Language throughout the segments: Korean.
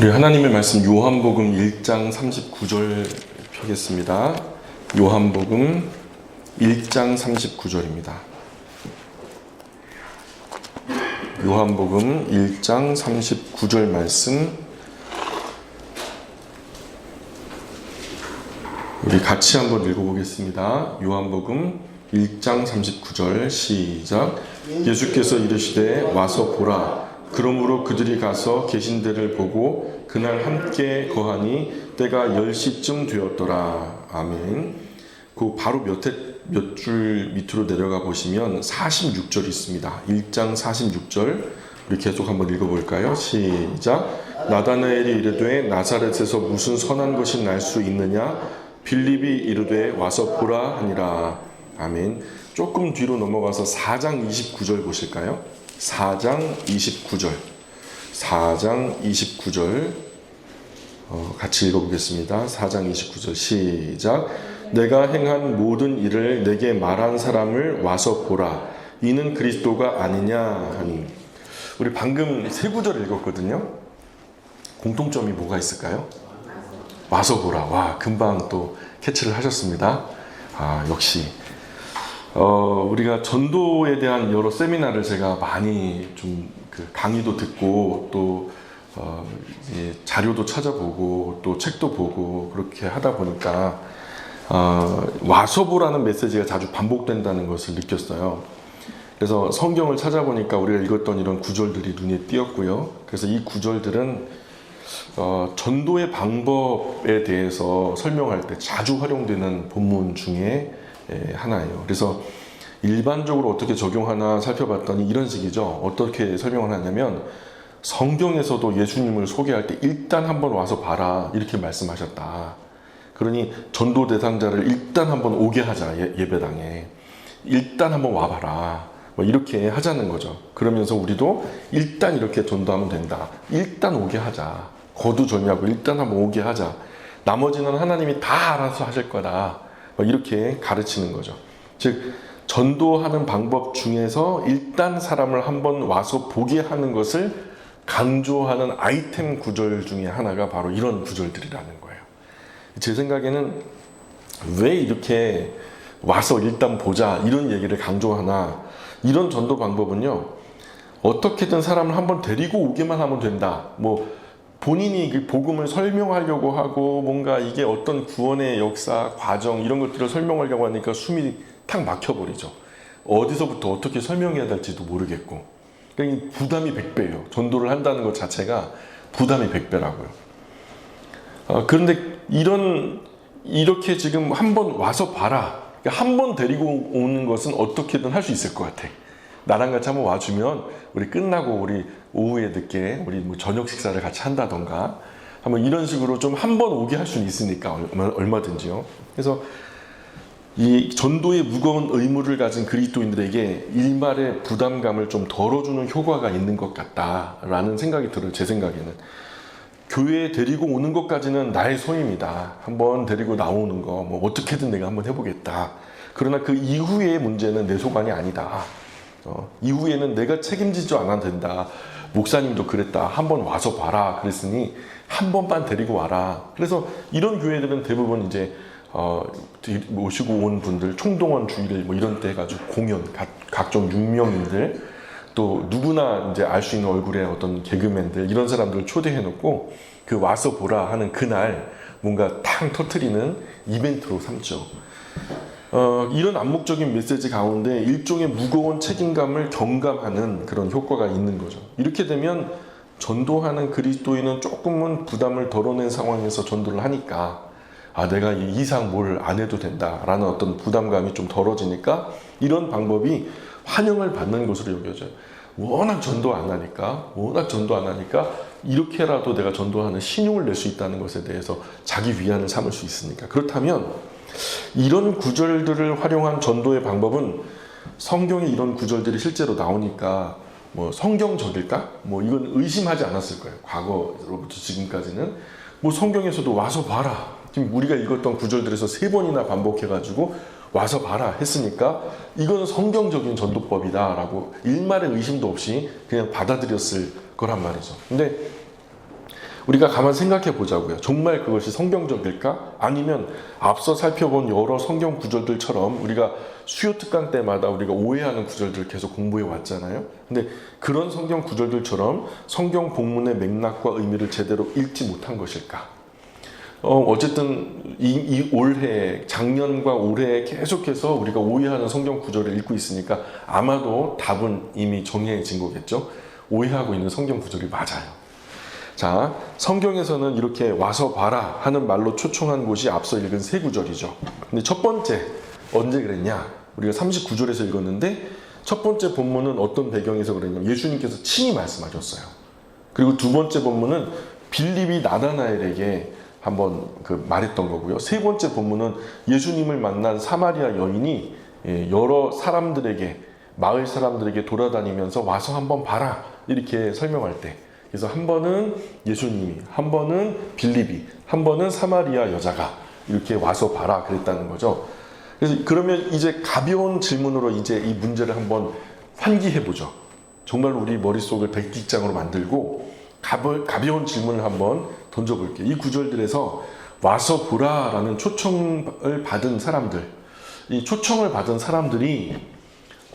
우리 하나님의 말씀 요한복음 1장 39절 펴겠습니다. 요한복음 1장 39절입니다. 요한복음 1장 39절 말씀 우리 같이 한번 읽어보겠습니다. 요한복음 1장 39절 시작. 예수께서 이르시되 와서 보라. 그러므로 그들이 가서 계신 데를 보고 그날 함께 거하니 때가 10시쯤 되었더라. 아멘. 그 바로 몇 줄 밑으로 내려가 보시면 46절 있습니다. 1장 46절 우리 계속 한번 읽어볼까요? 시작. 나다나엘이 이르되 나사렛에서 무슨 선한 것이 날 수 있느냐? 빌립이 이르되 와서 보라 하니라. 아멘. 조금 뒤로 넘어가서 4장 29절 보실까요? 4장 29절 4장 29절 같이 읽어보겠습니다. 4장 29절 시작. 내가 행한 모든 일을 내게 말한 사람을 와서 보라. 이는 그리스도가 아니냐 하니. 우리 방금 세 구절 읽었거든요. 공통점이 뭐가 있을까요? 와서 보라. 와, 금방 또 캐치를 하셨습니다. 아, 역시 우리가 전도에 대한 여러 세미나를 제가 많이 좀 그 강의도 듣고 또 자료도 찾아보고 또 책도 보고 그렇게 하다 보니까 와서 보라는 메시지가 자주 반복된다는 것을 느꼈어요. 그래서 성경을 찾아보니까 우리가 읽었던 이런 구절들이 눈에 띄었고요. 그래서 이 구절들은 전도의 방법에 대해서 설명할 때 자주 활용되는 본문 중에 하나예요. 그래서 일반적으로 어떻게 적용하나 살펴봤더니 이런 식이죠. 어떻게 설명을 하냐면 성경에서도 예수님을 소개할 때 일단 한번 와서 봐라 이렇게 말씀하셨다. 그러니 전도 대상자를 일단 한번 오게 하자. 예배당에 일단 한번 와봐라 뭐 이렇게 하자는 거죠. 그러면서 우리도 일단 이렇게 전도하면 된다. 일단 오게 하자. 거두절미하고 일단 한번 오게 하자. 나머지는 하나님이 다 알아서 하실 거다. 뭐 이렇게 가르치는 거죠. 즉 전도하는 방법 중에서 일단 사람을 한번 와서 보게 하는 것을 강조하는 아이템 구절 중에 하나가 바로 이런 구절들이라는 거예요. 제 생각에는 왜 이렇게 와서 일단 보자 이런 얘기를 강조하나. 이런 전도 방법은요, 어떻게든 사람을 한번 데리고 오기만 하면 된다. 뭐 본인이 그 복음을 설명하려고 하고 뭔가 이게 어떤 구원의 역사, 과정 이런 것들을 설명하려고 하니까 숨이 탁 막혀버리죠. 어디서부터 어떻게 설명해야 될지도 모르겠고. 그러니까 부담이 100배예요. 전도를 한다는 것 자체가 부담이 100배라고요. 그런데 이렇게 지금 한번 와서 봐라. 그러니까 한번 데리고 오는 것은 어떻게든 할 수 있을 것 같아. 나랑 같이 한번 와주면 우리 끝나고 우리 오후에 늦게 우리 뭐 저녁 식사를 같이 한다던가 한번 이런 식으로 좀 한번 오게 할 수는 있으니까 얼마든지요. 그래서 이 전도의 무거운 의무를 가진 그리스도인들에게 일말의 부담감을 좀 덜어주는 효과가 있는 것 같다라는 생각이 들어요. 제 생각에는 교회에 데리고 오는 것까지는 나의 소임이다. 한번 데리고 나오는 거 뭐 어떻게든 내가 한번 해보겠다. 그러나 그 이후의 문제는 내 소관이 아니다. 이후에는 내가 책임지지 않아도 된다. 목사님도 그랬다. 한번 와서 봐라. 그랬으니 한 번만 데리고 와라. 그래서 이런 교회들은 대부분 이제 모시고 온 분들 총동원 주일을 뭐 이런 때 해가지고 공연, 각종 유명인들 또 누구나 이제 알 수 있는 얼굴의 어떤 개그맨들 이런 사람들을 초대해 놓고 그 와서 보라 하는 그날 뭔가 탕 터트리는 이벤트로 삼죠. 이런 암묵적인 메시지 가운데 일종의 무거운 책임감을 경감하는 그런 효과가 있는 거죠. 이렇게 되면 전도하는 그리스도인은 조금은 부담을 덜어낸 상황에서 전도를 하니까 내가 이 이상 뭘 안 해도 된다라는 어떤 부담감이 좀 덜어지니까 이런 방법이 환영을 받는 것으로 여겨져요. 워낙 전도 안 하니까 이렇게라도 내가 전도하는 신용을 낼 수 있다는 것에 대해서 자기 위안을 삼을 수 있으니까. 그렇다면 이런 구절들을 활용한 전도의 방법은 성경에 이런 구절들이 실제로 나오니까 뭐 성경적일까? 뭐 이건 의심하지 않았을 거예요. 과거로부터 지금까지는 뭐 성경에서도 와서 봐라. 지금 우리가 읽었던 구절들에서 3번이나 반복해가지고 와서 봐라 했으니까 이건 성경적인 전도법이다 라고 일말의 의심도 없이 그냥 받아들였을 거란 말이죠. 근데 우리가 가만 생각해 보자고요. 정말 그것이 성경적일까? 아니면 앞서 살펴본 여러 성경 구절들처럼 우리가 수요 특강 때마다 우리가 오해하는 구절들을 계속 공부해 왔잖아요. 근데 그런 성경 구절들처럼 성경 본문의 맥락과 의미를 제대로 읽지 못한 것일까? 어쨌든 이 올해, 작년과 올해 계속해서 우리가 오해하는 성경 구절을 읽고 있으니까 아마도 답은 이미 정해진 거겠죠. 오해하고 있는 성경 구절이 맞아요. 자, 성경에서는 이렇게 와서 봐라 하는 말로 초청한 곳이 앞서 읽은 세 구절이죠. 근데 첫 번째, 언제 그랬냐? 우리가 39절에서 읽었는데 첫 번째 본문은 어떤 배경에서 그랬냐면 예수님께서 친히 말씀하셨어요. 그리고 두 번째 본문은 빌립이 나다나엘에게 한번 말했던 거고요. 세 번째 본문은 예수님을 만난 사마리아 여인이 여러 사람들에게, 마을 사람들에게 돌아다니면서 와서 한번 봐라 이렇게 설명할 때, 그래서 한 번은 예수님이, 한 번은 빌립이, 한 번은 사마리아 여자가 이렇게 와서 봐라 그랬다는 거죠. 그래서 그러면 이제 가벼운 질문으로 이제 이 문제를 한번 환기해 보죠. 정말 우리 머릿속을 백기장으로 만들고 가벼운 질문을 한번 던져볼게요. 이 구절들에서 와서 보라라는 초청을 받은 사람들, 이 초청을 받은 사람들이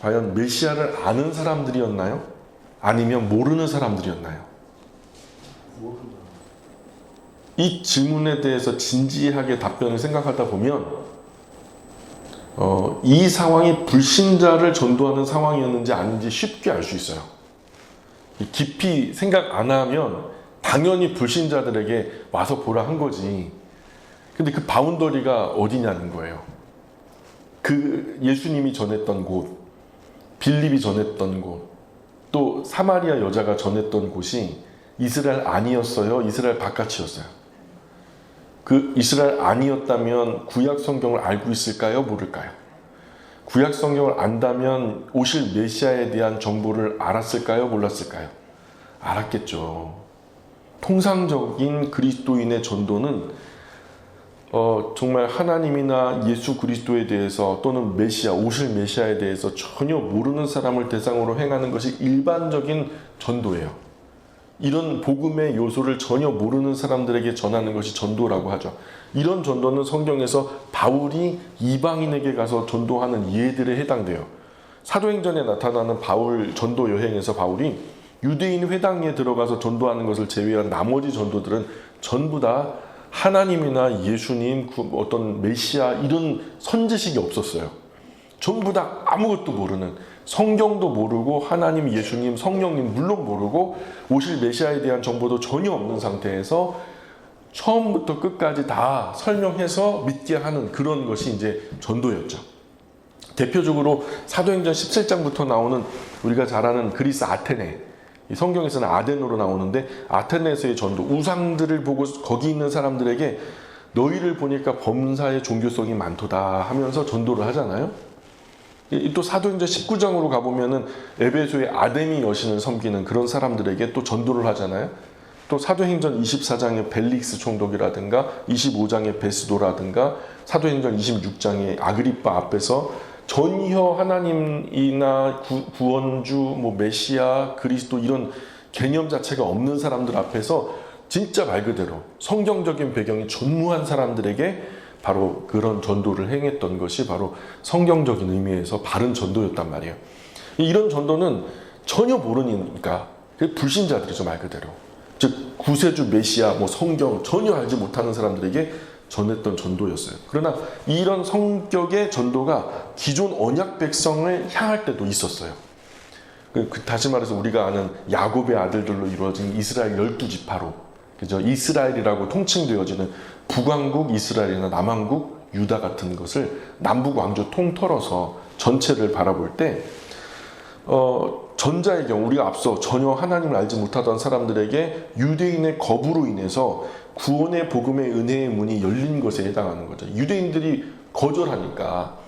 과연 메시아를 아는 사람들이었나요? 아니면 모르는 사람들이었나요? 이 질문에 대해서 진지하게 답변을 생각하다 보면 이 상황이 불신자를 전도하는 상황이었는지 아닌지 쉽게 알 수 있어요. 깊이 생각 안 하면 당연히 불신자들에게 와서 보라 한 거지. 근데 그 바운더리가 어디냐는 거예요. 그 예수님이 전했던 곳, 빌립이 전했던 곳, 또 사마리아 여자가 전했던 곳이 이스라엘 안이었어요? 이스라엘 바깥이었어요? 그 이스라엘 안이었다면 구약 성경을 알고 있을까요? 모를까요? 구약 성경을 안다면 오실 메시아에 대한 정보를 알았을까요? 몰랐을까요? 알았겠죠. 통상적인 그리스도인의 전도는 정말 하나님이나 예수 그리스도에 대해서 또는 메시아, 오실 메시아에 대해서 전혀 모르는 사람을 대상으로 행하는 것이 일반적인 전도예요. 이런 복음의 요소를 전혀 모르는 사람들에게 전하는 것이 전도라고 하죠. 이런 전도는 성경에서 바울이 이방인에게 가서 전도하는 예들에 해당돼요. 사도행전에 나타나는 바울 전도 여행에서 바울이 유대인 회당에 들어가서 전도하는 것을 제외한 나머지 전도들은 전부 다 하나님이나 예수님, 어떤 메시아 이런 선지식이 없었어요. 전부 다 아무것도 모르는, 성경도 모르고 하나님, 예수님, 성령님 물론 모르고 오실 메시아에 대한 정보도 전혀 없는 상태에서 처음부터 끝까지 다 설명해서 믿게 하는 그런 것이 이제 전도였죠. 대표적으로 사도행전 17장부터 나오는 우리가 잘 아는 그리스 아테네, 성경에서는 아덴으로 나오는데 아테네에서의 전도, 우상들을 보고 거기 있는 사람들에게 너희를 보니까 범사의 종교성이 많도다 하면서 전도를 하잖아요. 또 사도행전 19장으로 가보면은 에베소의 아데미 여신을 섬기는 그런 사람들에게 또 전도를 하잖아요. 또 사도행전 24장의 벨릭스 총독이라든가 25장의 베스도라든가 사도행전 26장의 아그리빠 앞에서 전혀 하나님이나 구원주, 메시아, 그리스도 이런 개념 자체가 없는 사람들 앞에서 진짜 말 그대로 성경적인 배경이 전무한 사람들에게 바로 그런 전도를 행했던 것이 바로 성경적인 의미에서 바른 전도였단 말이에요. 이런 전도는 전혀 모르니까 불신자들이죠, 말 그대로. 즉 구세주 메시아, 성경 전혀 알지 못하는 사람들에게 전했던 전도였어요. 그러나 이런 성격의 전도가 기존 언약 백성을 향할 때도 있었어요. 다시 말해서 우리가 아는 야곱의 아들들로 이루어진 이스라엘 12지파로, 그죠? 이스라엘이라고 통칭되어지는 북왕국 이스라엘이나 남왕국 유다 같은 것을 남북 왕조 통틀어서 전체를 바라볼 때 전자의 경우 우리가 앞서 전혀 하나님을 알지 못하던 사람들에게 유대인의 거부로 인해서 구원의 복음의 은혜의 문이 열린 것에 해당하는 거죠. 유대인들이 거절하니까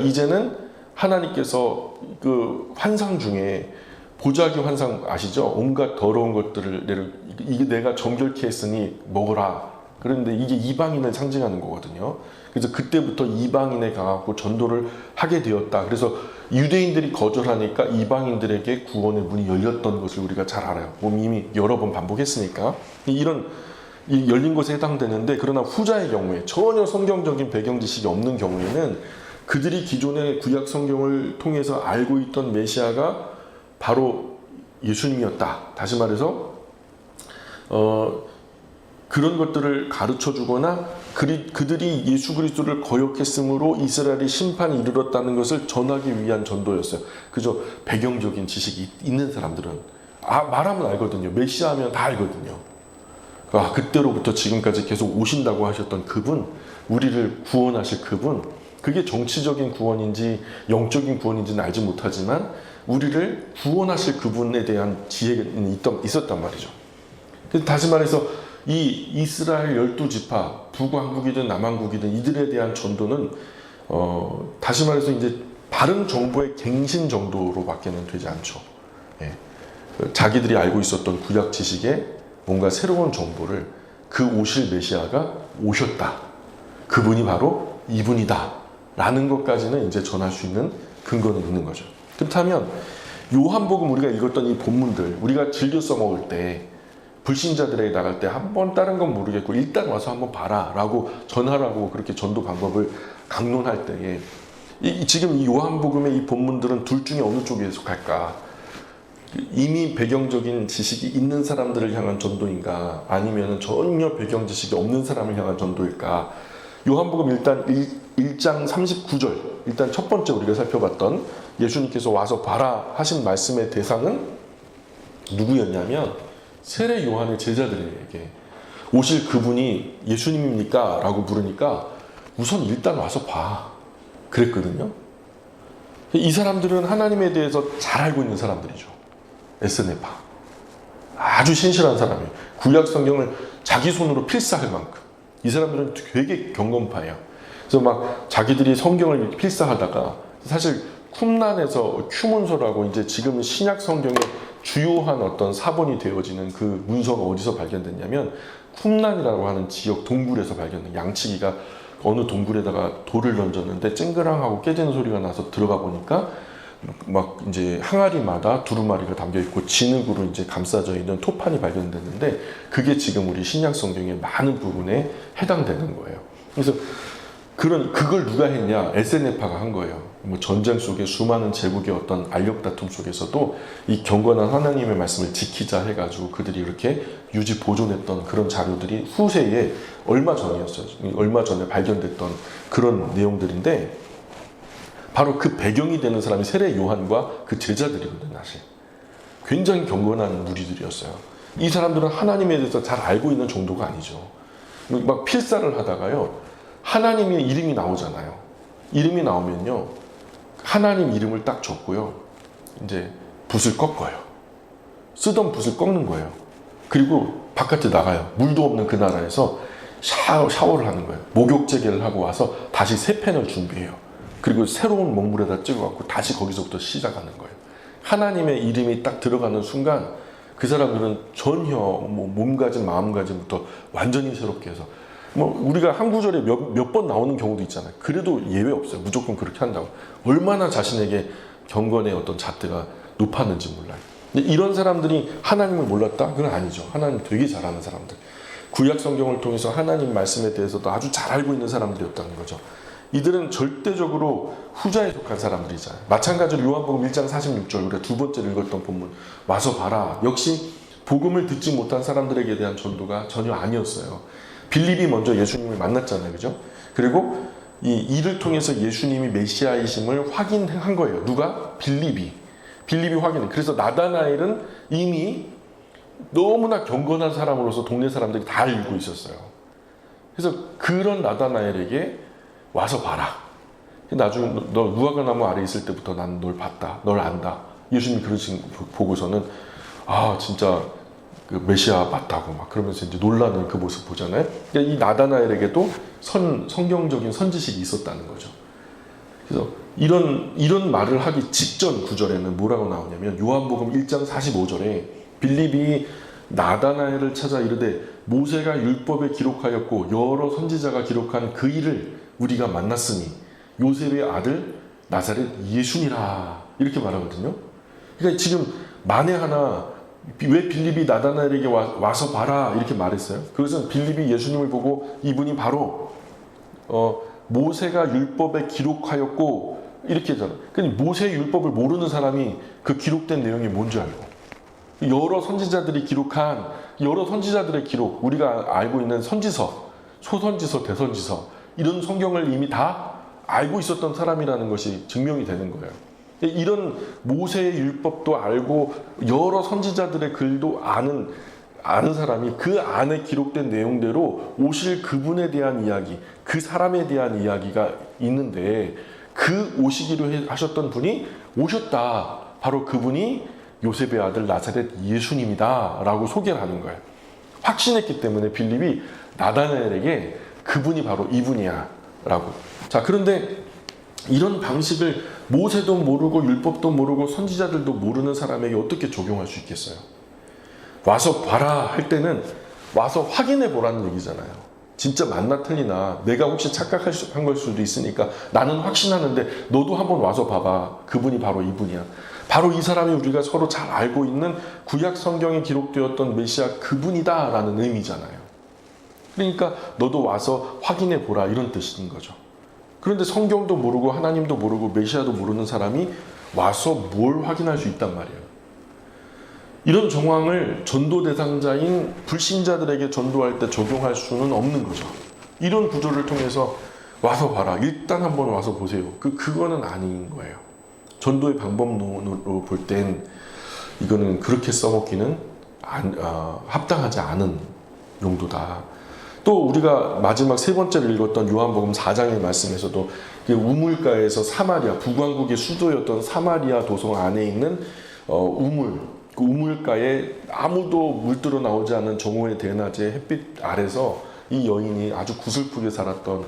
이제는 하나님께서 그 환상 중에 보자기 환상 아시죠? 온갖 더러운 것들을 이게 내가 정결케 했으니 먹어라 그런데 이게 이방인을 상징하는 거거든요. 그래서 그때부터 이방인에 가갖고 전도를 하게 되었다. 그래서 유대인들이 거절하니까 이방인들에게 구원의 문이 열렸던 것을 우리가 잘 알아요. 이미 여러 번 반복했으니까. 이런 열린 것에 해당되는데, 그러나 후자의 경우에 전혀 성경적인 배경 지식이 없는 경우에는 그들이 기존의 구약 성경을 통해서 알고 있던 메시아가 바로 예수님이었다. 다시 말해서 그런 것들을 가르쳐 주거나 그들이 예수 그리스도를 거역했으므로 이스라엘이 심판이 이르렀다는 것을 전하기 위한 전도였어요. 그저 배경적인 지식이 있는 사람들은 말하면 알거든요. 메시아 하면 다 알거든요. 그때로부터 지금까지 계속 오신다고 하셨던 그분, 우리를 구원하실 그분, 그게 정치적인 구원인지 영적인 구원인지는 알지 못하지만 우리를 구원하실 그분에 대한 지혜가 있었단 말이죠. 그래서 다시 말해서 이 이스라엘 12지파, 북왕국이든 남왕국이든 이들에 대한 전도는 다시 말해서 이제 바른 정보의 갱신 정도로밖에는 되지 않죠. 예. 자기들이 알고 있었던 구약 지식에 뭔가 새로운 정보를, 그 오실 메시아가 오셨다, 그분이 바로 이분이다 라는 것까지는 이제 전할 수 있는 근거는 있는 거죠. 그렇다면 요한복음 우리가 읽었던 이 본문들, 우리가 즐겨 써먹을 때 불신자들에게 나갈 때 한번 다른 건 모르겠고 일단 와서 한번 봐라 라고 전하라고 그렇게 전도 방법을 강론할 때에 지금 이 요한복음의 이 본문들은 둘 중에 어느 쪽에 속할까? 이미 배경적인 지식이 있는 사람들을 향한 전도인가, 아니면 전혀 배경 지식이 없는 사람을 향한 전도일까? 요한복음 일단 1장 39절, 일단 첫 번째 우리가 살펴봤던 예수님께서 와서 봐라 하신 말씀의 대상은 누구였냐면 세례 요한의 제자들에게 오실 그분이 예수님입니까? 라고 물으니까 우선 일단 와서 봐 그랬거든요. 이 사람들은 하나님에 대해서 잘 알고 있는 사람들이죠. 에스네파, 아주 신실한 사람이에요. 구약 성경을 자기 손으로 필사할 만큼 이 사람들은 되게 경건파예요. 그래서 막 자기들이 성경을 필사하다가 사실 쿰란에서 큐문서라고 이제 지금 신약 성경의 주요한 어떤 사본이 되어지는 그 문서가 어디서 발견됐냐면 쿰란이라고 하는 지역 동굴에서 발견된, 양치기가 어느 동굴에다가 돌을 던졌는데 쨍그랑하고 깨지는 소리가 나서 들어가 보니까 막 이제 항아리마다 두루마리가 담겨 있고 진흙으로 이제 감싸져 있는 토판이 발견됐는데 그게 지금 우리 신약 성경의 많은 부분에 해당되는 거예요. 그래서 그걸 누가 했냐? 에스네파가 한 거예요. 뭐 전쟁 속에 수많은 제국의 어떤 알력 다툼 속에서도 이 경건한 하나님의 말씀을 지키자 해가지고 그들이 이렇게 유지 보존했던 그런 자료들이 후세에 얼마 전에 발견됐던 그런 내용들인데, 바로 그 배경이 되는 사람이 세례 요한과 그 제자들이거든요. 사실 굉장히 경건한 무리들이었어요. 이 사람들은 하나님에 대해서 잘 알고 있는 정도가 아니죠. 막 필사를 하다가요, 하나님의 이름이 나오잖아요. 이름이 나오면요, 하나님 이름을 딱 적고요, 이제 붓을 꺾어요. 쓰던 붓을 꺾는 거예요. 그리고 바깥에 나가요. 물도 없는 그 나라에서 샤워를 하는 거예요. 목욕제계를 하고 와서 다시 새 펜을 준비해요. 그리고 새로운 먹물에다 찍어갖고 다시 거기서부터 시작하는 거예요. 하나님의 이름이 딱 들어가는 순간 그 사람들은 전혀 몸가짐 마음가짐부터 완전히 새롭게 해서, 우리가 한 구절에 몇 번 나오는 경우도 있잖아요. 그래도 예외 없어요. 무조건 그렇게 한다고. 얼마나 자신에게 경건의 어떤 잣대가 높았는지 몰라요. 근데 이런 사람들이 하나님을 몰랐다? 그건 아니죠. 하나님 되게 잘 아는 사람들. 구약 성경을 통해서 하나님 말씀에 대해서도 아주 잘 알고 있는 사람들이었다는 거죠. 이들은 절대적으로 후자에 속한 사람들이잖아요. 마찬가지로 요한복음 1장 46절, 우리가 두 번째 읽었던 본문 와서 봐라, 역시 복음을 듣지 못한 사람들에게 대한 전도가 전혀 아니었어요. 빌립이 먼저 예수님을 만났잖아요. 그죠? 그리고 이를 통해서 예수님이 메시아이심을 확인한 거예요. 누가? 빌립이 확인해. 그래서 나다나엘은 이미 너무나 경건한 사람으로서 동네 사람들이 다 알고 있었어요. 그래서 그런 나다나엘에게 와서 봐라. 나중에 너 무화과나무 아래 있을 때부터 난 널 봤다. 널 안다. 예수님이 그러신 거 보고서는 진짜 그 메시아 맞다고 막 그러면서 이제 놀라는 그 모습 보잖아요. 그러니까 이 나다나엘에게도 성경적인 선지식이 있었다는 거죠. 그래서 이런 말을 하기 직전 구절에는 뭐라고 나오냐면 요한복음 1장 45절에 빌립이 나다나엘을 찾아 이르되 모세가 율법에 기록하였고 여러 선지자가 기록한 그 일을 우리가 만났으니 요셉의 아들 나사렛 예수니라 이렇게 말하거든요. 그러니까 지금 만에 하나 왜 빌립이 나다나엘에게 와서 봐라 이렇게 말했어요? 그것은 빌립이 예수님을 보고 이분이 바로 모세가 율법에 기록하였고 이렇게 하잖아. 그러니까 모세의 율법을 모르는 사람이 그 기록된 내용이 뭔지 알고 여러 선지자들이 기록한 여러 선지자들의 기록 우리가 알고 있는 선지서, 소선지서, 대선지서 이런 성경을 이미 다 알고 있었던 사람이라는 것이 증명이 되는 거예요. 이런 모세의 율법도 알고 여러 선지자들의 글도 아는 사람이 그 안에 기록된 내용대로 오실 그분에 대한 이야기, 그 사람에 대한 이야기가 있는데 그 오시기로 하셨던 분이 오셨다. 바로 그분이 요셉의 아들 나사렛 예수님이다 라고 소개를 하는 거예요. 확신했기 때문에 빌립이 나다나엘에게 그분이 바로 이분이야 라고. 자, 그런데 이런 방식을 모세도 모르고 율법도 모르고 선지자들도 모르는 사람에게 어떻게 적용할 수 있겠어요? 와서 봐라 할 때는 와서 확인해 보라는 얘기잖아요. 진짜 맞나 틀리나 내가 혹시 착각한 걸 수도 있으니까 나는 확신하는데 너도 한번 와서 봐봐. 그분이 바로 이분이야. 바로 이 사람이 우리가 서로 잘 알고 있는 구약 성경에 기록되었던 메시아 그분이다 라는 의미잖아요. 그러니까 너도 와서 확인해 보라 이런 뜻인 거죠. 그런데 성경도 모르고 하나님도 모르고 메시아도 모르는 사람이 와서 뭘 확인할 수 있단 말이에요. 이런 정황을 전도 대상자인 불신자들에게 전도할 때 적용할 수는 없는 거죠. 이런 구조를 통해서 와서 봐라. 일단 한번 와서 보세요. 그거는 아닌 거예요. 전도의 방법론으로 볼 땐 이거는 그렇게 써먹기는 합당하지 않은 용도다. 또 우리가 마지막 세 번째로 읽었던 요한복음 4장의 말씀에서도 우물가에서 사마리아, 북왕국의 수도였던 사마리아 도성 안에 있는 우물, 그 우물가에 아무도 물들어 나오지 않은 정오의 대낮에 햇빛 아래서 이 여인이 아주 구슬프게 살았던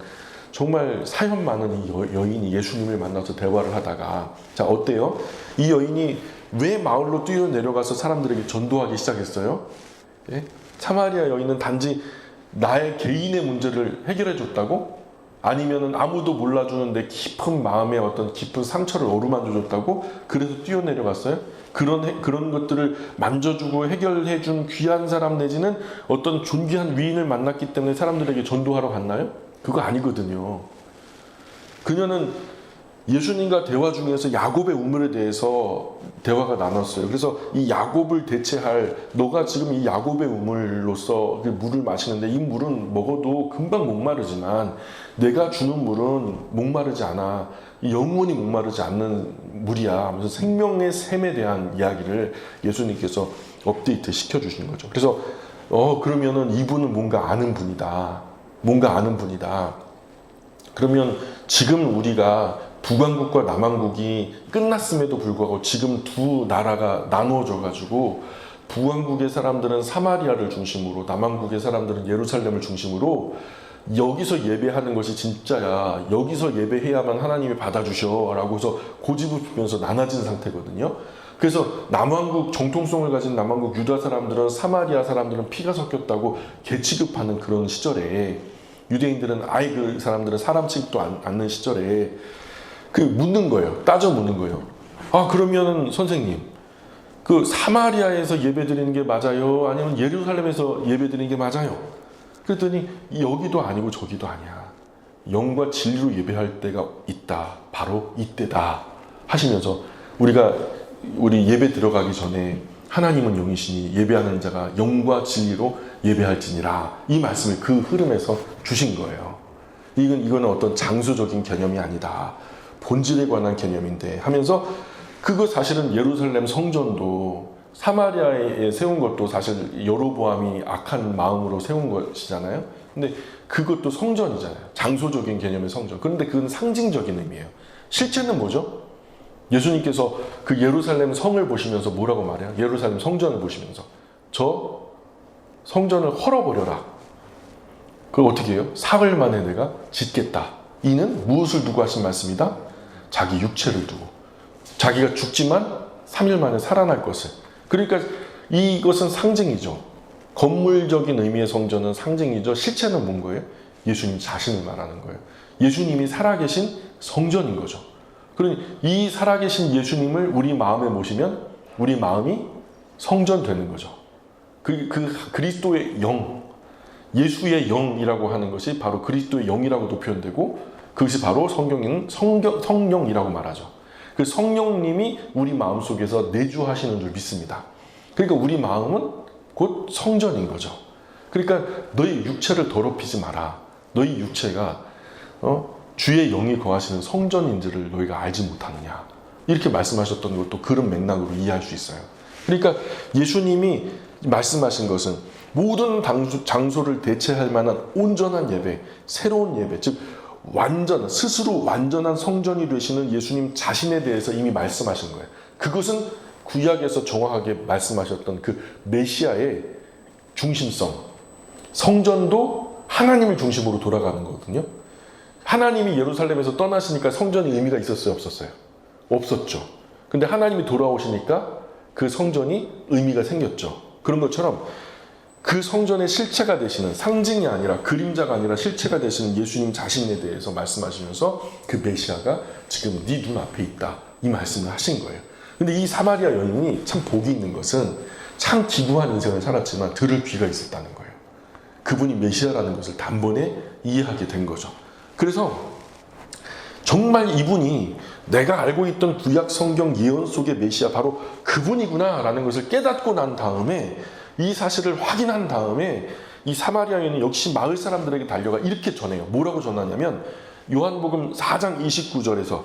정말 사연 많은 이 여인이 예수님을 만나서 대화를 하다가 자 어때요? 이 여인이 왜 마을로 뛰어내려가서 사람들에게 전도하기 시작했어요? 예? 사마리아 여인은 단지 나의 개인의 문제를 해결해 줬다고? 아니면은 아무도 몰라주는 내 깊은 마음의 어떤 깊은 상처를 어루만져 줬다고? 그래서 뛰어내려갔어요? 그런 것들을 만져주고 해결해 준 귀한 사람 내지는 어떤 존귀한 위인을 만났기 때문에 사람들에게 전도하러 갔나요? 그거 아니거든요. 그녀는 예수님과 대화 중에서 야곱의 우물에 대해서 대화가 나눴어요. 그래서 이 야곱을 대체할 너가 지금 이 야곱의 우물로서 물을 마시는데 이 물은 먹어도 금방 목마르지만 내가 주는 물은 목마르지 않아. 영원히 목마르지 않는 물이야 하면서 생명의 샘에 대한 이야기를 예수님께서 업데이트 시켜주시는 거죠. 그래서 그러면은 이분은 뭔가 아는 분이다. 뭔가 아는 분이다. 그러면 지금 우리가 북왕국과 남왕국이 끝났음에도 불구하고 지금 두 나라가 나누어져 가지고 북왕국의 사람들은 사마리아를 중심으로 남왕국의 사람들은 예루살렘을 중심으로 여기서 예배하는 것이 진짜야. 여기서 예배해야만 하나님이 받아주셔 라고 해서 고집을 피우면서 나눠진 상태거든요. 그래서 남왕국 정통성을 가진 남왕국 유다 사람들은 사마리아 사람들은 피가 섞였다고 개취급하는 그런 시절에 유대인들은 아예 그 사람들은 사람 취급도 않는 시절에 묻는 거예요. 따져 묻는 거예요. 그러면은 선생님, 그 사마리아에서 예배드리는 게 맞아요? 아니면 예루살렘에서 예배드리는 게 맞아요? 그랬더니 여기도 아니고 저기도 아니야. 영과 진리로 예배할 때가 있다. 바로 이때다. 하시면서 우리 예배 들어가기 전에 하나님은 영이시니 예배하는 자가 영과 진리로 예배할지니라. 이 말씀을 그 흐름에서 주신 거예요. 이거는 어떤 장소적인 개념이 아니다. 본질에 관한 개념인데 하면서 그거 사실은 예루살렘 성전도 사마리아에 세운 것도 사실 여로보암이 악한 마음으로 세운 것이잖아요. 근데 그것도 성전이잖아요. 장소적인 개념의 성전. 그런데 그건 상징적인 의미예요. 실제는 뭐죠? 예수님께서 그 예루살렘 성을 보시면서 뭐라고 말해요? 예루살렘 성전을 보시면서 저 성전을 헐어버려라. 그걸 어떻게 해요? 사흘 만에 내가 짓겠다. 이는 무엇을 두고 하신 말씀이다? 자기 육체를 두고. 자기가 죽지만 3일 만에 살아날 것을. 그러니까 이것은 상징이죠. 건물적인 의미의 성전은 상징이죠. 실체는 뭔 거예요? 예수님 자신을 말하는 거예요. 예수님이 살아계신 성전인 거죠. 그러니 이 살아계신 예수님을 우리 마음에 모시면 우리 마음이 성전 되는 거죠. 그 그리스도의 영, 예수의 영이라고 하는 것이 바로 그리스도의 영이라고도 표현되고, 그것이 바로 성령이라고 말하죠. 그 성령님이 우리 마음속에서 내주하시는 줄 믿습니다. 그러니까 우리 마음은 곧 성전인 거죠. 그러니까 너희 육체를 더럽히지 마라. 너희 육체가 주의 영이 거하시는 성전인지를 너희가 알지 못하느냐. 이렇게 말씀하셨던 것도 그런 맥락으로 이해할 수 있어요. 그러니까 예수님이 말씀하신 것은 모든 장소를 대체할 만한 온전한 예배, 새로운 예배, 즉 스스로 완전한 성전이 되시는 예수님 자신에 대해서 이미 말씀하신 거예요. 그것은 구약에서 정확하게 말씀하셨던 그 메시아의 중심성, 성전도 하나님을 중심으로 돌아가는 거거든요. 하나님이 예루살렘에서 떠나시니까 성전이 의미가 있었어요, 없었어요? 없었죠. 근데 하나님이 돌아오시니까 그 성전이 의미가 생겼죠. 그런 것처럼 그 성전의 실체가 되시는, 상징이 아니라 그림자가 아니라 실체가 되시는 예수님 자신에 대해서 말씀하시면서 그 메시아가 지금 네 눈앞에 있다, 이 말씀을 하신 거예요. 근데 이 사마리아 여인이 참 복이 있는 것은 참 기구한 인생을 살았지만 들을 귀가 있었다는 거예요. 그분이 메시아라는 것을 단번에 이해하게 된 거죠. 그래서 정말 이분이 내가 알고 있던 구약 성경 예언 속의 메시아 바로 그분이구나 라는 것을 깨닫고 난 다음에, 이 사실을 확인한 다음에 이 사마리아 여인은 역시 마을 사람들에게 달려가 이렇게 전해요. 뭐라고 전하냐면 요한복음 4장 29절에서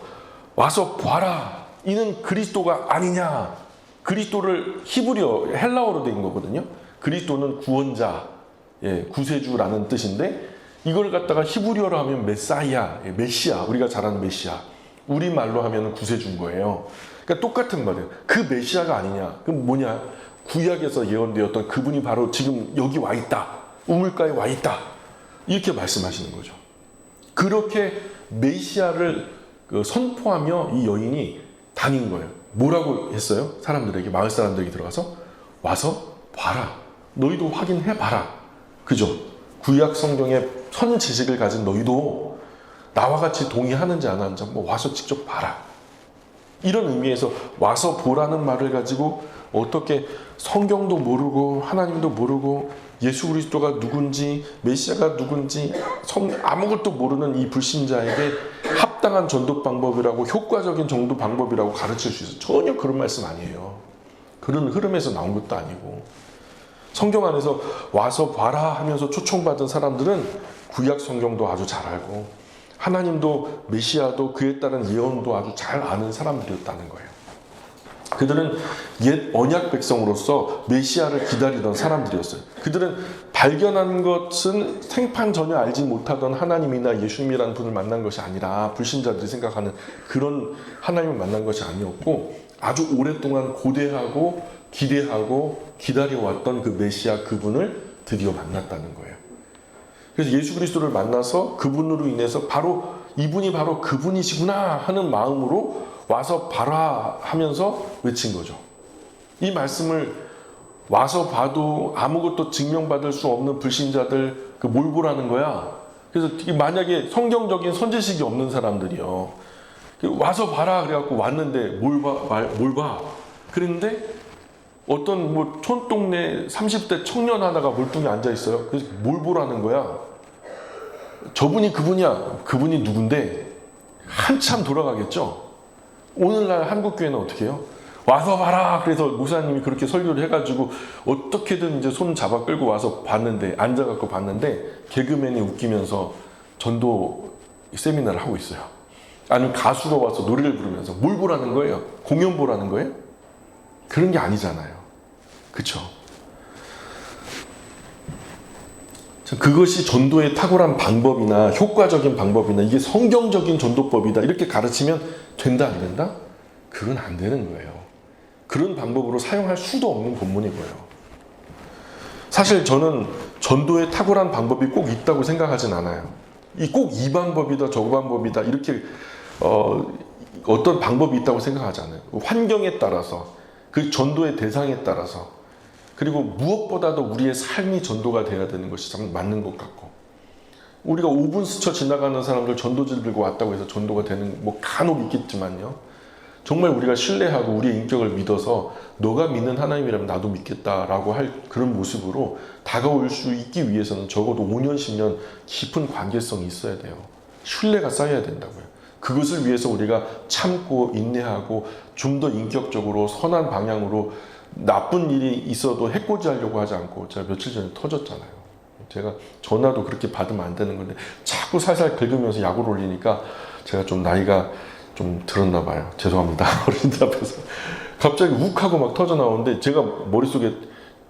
와서 봐라, 이는 그리스도가 아니냐. 그리스도를 히브리어, 헬라어로 된 거거든요. 그리스도는 구원자, 구세주라는 뜻인데, 이걸 갖다가 히브리어로 하면 메사이아, 메시아, 우리가 잘 아는 메시아, 우리말로 하면 구세주인 거예요. 그러니까 똑같은 말이에요. 그 메시아가 아니냐. 그럼 뭐냐? 구약에서 예언되었던 그분이 바로 지금 여기 와 있다, 우물가에 와 있다, 이렇게 말씀하시는 거죠. 그렇게 메시아를 선포하며 이 여인이 다닌 거예요. 뭐라고 했어요? 사람들에게, 마을 사람들에게 들어가서 와서 봐라, 너희도 확인해 봐라. 그죠? 구약 성경의 선 지식을 가진 너희도 나와 같이 동의하는지 안 하는지 한번 와서 직접 봐라. 이런 의미에서 와서 보라는 말을 가지고 어떻게 성경도 모르고 하나님도 모르고 예수 그리스도가 누군지 메시아가 누군지 아무것도 모르는 이 불신자에게 합당한 전도 방법이라고, 효과적인 전도 방법이라고 가르칠 수 있어요. 전혀 그런 말씀 아니에요. 그런 흐름에서 나온 것도 아니고, 성경 안에서 와서 봐라 하면서 초청받은 사람들은 구약 성경도 아주 잘 알고 하나님도 메시아도 그에 따른 예언도 아주 잘 아는 사람들이었다는 거예요. 그들은 옛 언약 백성으로서 메시아를 기다리던 사람들이었어요. 그들은 발견한 것은 생판 전혀 알지 못하던 하나님이나 예수님이라는 분을 만난 것이 아니라 불신자들이 생각하는 그런 하나님을 만난 것이 아니었고, 아주 오랫동안 고대하고 기대하고 기다려왔던 그 메시아, 그분을 드디어 만났다는 거예요. 그래서 예수 그리스도를 만나서 그분으로 인해서 바로 이분이 바로 그분이시구나 하는 마음으로 와서 봐라 하면서 외친 거죠. 이 말씀을 와서 봐도 아무것도 증명받을 수 없는 불신자들 뭘 보라는 거야. 그래서 만약에 성경적인 선지식이 없는 사람들이요, 와서 봐라 그래갖고 왔는데 뭘 봐? 그랬는데 어떤 촌동네 30대 청년 하나가 멀뚱히 앉아 있어요. 그래서 뭘 보라는 거야? 저분이 그분이야. 그분이 누군데? 한참 돌아가겠죠. 오늘날 한국교회는 어떻게 해요? 와서 봐라. 그래서 목사님이 그렇게 설교를 해가지고 어떻게든 이제 손 잡아 끌고 와서 봤는데, 앉아갖고 봤는데 개그맨이 웃기면서 전도 세미나를 하고 있어요. 아니면 가수가 와서 노래를 부르면서 뭘 보라는 거예요? 공연 보라는 거예요? 그런 게 아니잖아요. 그쵸? 그것이 전도의 탁월한 방법이나 효과적인 방법이나 이게 성경적인 전도법이다 이렇게 가르치면 된다 안 된다? 그건 안 되는 거예요. 그런 방법으로 사용할 수도 없는 본문이고요. 사실 저는 전도의 탁월한 방법이 꼭 있다고 생각하진 않아요. 꼭 이 방법이다 저 방법이다 이렇게 어떤 방법이 있다고 생각하지 않아요. 환경에 따라서, 그 전도의 대상에 따라서, 그리고 무엇보다도 우리의 삶이 전도가 돼야 되는 것이 참 맞는 것 같고, 우리가 5분 스쳐 지나가는 사람들 전도지를 들고 왔다고 해서 전도가 되는 뭐 간혹 있겠지만요, 정말 우리가 신뢰하고 우리의 인격을 믿어서 너가 믿는 하나님이라면 나도 믿겠다라고 할 그런 모습으로 다가올 수 있기 위해서는 적어도 5년, 10년 깊은 관계성이 있어야 돼요. 신뢰가 쌓여야 된다고요. 그것을 위해서 우리가 참고 인내하고 좀 더 인격적으로 선한 방향으로, 나쁜 일이 있어도 해코지하려고 하지 않고, 제가 며칠 전에 터졌잖아요. 제가 전화도 그렇게 받으면 안 되는 건데 자꾸 살살 긁으면서 약을 올리니까 제가 좀 나이가 좀 들었나 봐요. 죄송합니다. 어린이들 앞에서 갑자기 욱하고 막 터져 나오는데, 제가 머릿속에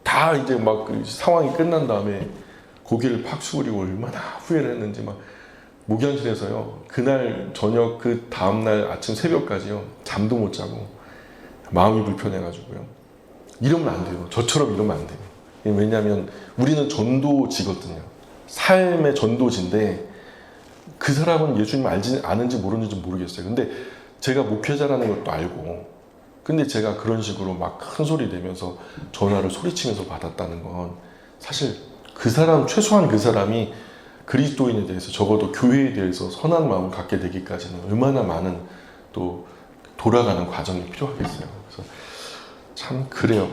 다 이제 막 상황이 끝난 다음에 고개를 팍 숙이고 얼마나 후회를 했는지, 막 목욕실에서요, 그날 저녁 그 다음날 아침 새벽까지요 잠도 못 자고 마음이 불편해가지고요. 이러면 안 돼요. 저처럼 이러면 안 돼요. 왜냐하면 우리는 전도지거든요. 삶의 전도지인데, 그 사람은 예수님 알지 아는지 모르는지 모르겠어요. 근데 제가 목회자라는 것도 알고, 근데 제가 그런 식으로 막 큰 소리 내면서 전화를 소리치면서 받았다는 건, 사실 그 사람, 최소한 그 사람이 그리스도인에 대해서, 적어도 교회에 대해서 선한 마음을 갖게 되기까지는 얼마나 많은 또 돌아가는 과정이 필요하겠어요. 그래서 참 그래요.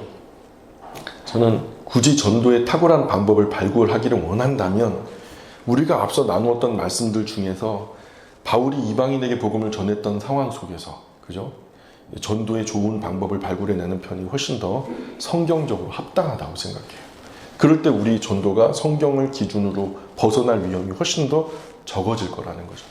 저는 굳이 전도의 탁월한 방법을 발굴하기를 원한다면, 우리가 앞서 나누었던 말씀들 중에서 바울이 이방인에게 복음을 전했던 상황 속에서, 그죠? 전도의 좋은 방법을 발굴해내는 편이 훨씬 더 성경적으로 합당하다고 생각해요. 그럴 때 우리 전도가 성경을 기준으로 벗어날 위험이 훨씬 더 적어질 거라는 거죠.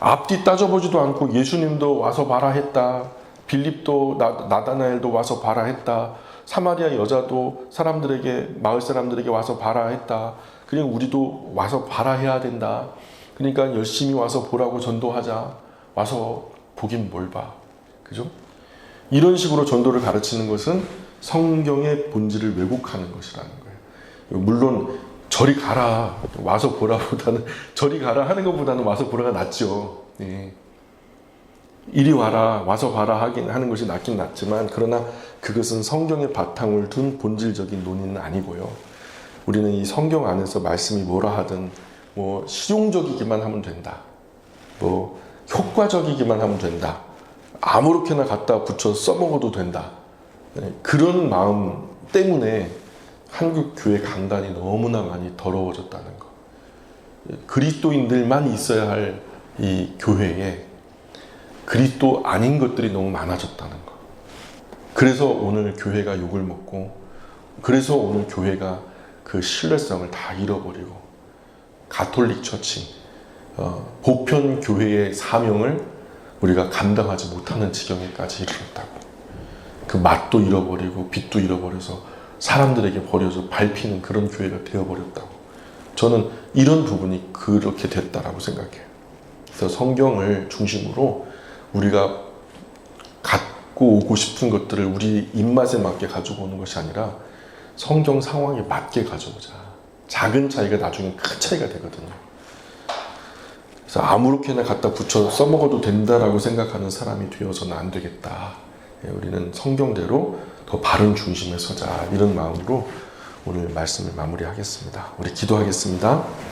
앞뒤 따져보지도 않고 예수님도 와서 봐라 했다, 빌립도 나다나엘도 와서 봐라 했다, 사마리아 여자도 사람들에게, 마을 사람들에게 와서 봐라 했다, 그냥 우리도 와서 봐라 해야 된다, 그러니까 열심히 와서 보라고 전도하자, 와서 보긴 뭘 봐, 그죠? 이런 식으로 전도를 가르치는 것은 성경의 본질을 왜곡하는 것이라는 거예요. 물론 저리 가라, 와서 보라보다는, 저리 가라 하는 것보다는 와서 보라가 낫죠. 예. 이리 와라, 와서 봐라 하는 것이 낫긴 낫지만, 그러나 그것은 성경의 바탕을 둔 본질적인 논의는 아니고요. 우리는 이 성경 안에서 말씀이 뭐라 하든 뭐 실용적이기만 하면 된다, 뭐 효과적이기만 하면 된다, 아무렇게나 갖다 붙여 써먹어도 된다, 그런 마음 때문에 한국 교회 강단이 너무나 많이 더러워졌다는 것. 그리스도인들만 있어야 할 이 교회에 그리스도 아닌 것들이 너무 많아졌다는 것. 그래서 오늘 교회가 욕을 먹고, 그래서 오늘 교회가 그 신뢰성을 다 잃어버리고, 가톨릭 처치, 보편 교회의 사명을 우리가 감당하지 못하는 지경에까지 이르렀다고. 그 맛도 잃어버리고 빛도 잃어버려서 사람들에게 버려져 밟히는 그런 교회가 되어버렸다고. 저는 이런 부분이 그렇게 됐다라고 생각해요. 그래서 성경을 중심으로 우리가 갖고 오고 싶은 것들을 우리 입맛에 맞게 가지고 오는 것이 아니라 성경 상황에 맞게 가져오자. 작은 차이가 나중에 큰 차이가 되거든요. 그래서 아무렇게나 갖다 붙여 써먹어도 된다라고 생각하는 사람이 되어서는 안 되겠다. 우리는 성경대로 더 바른 중심에 서자, 이런 마음으로 오늘 말씀을 마무리하겠습니다. 우리 기도하겠습니다.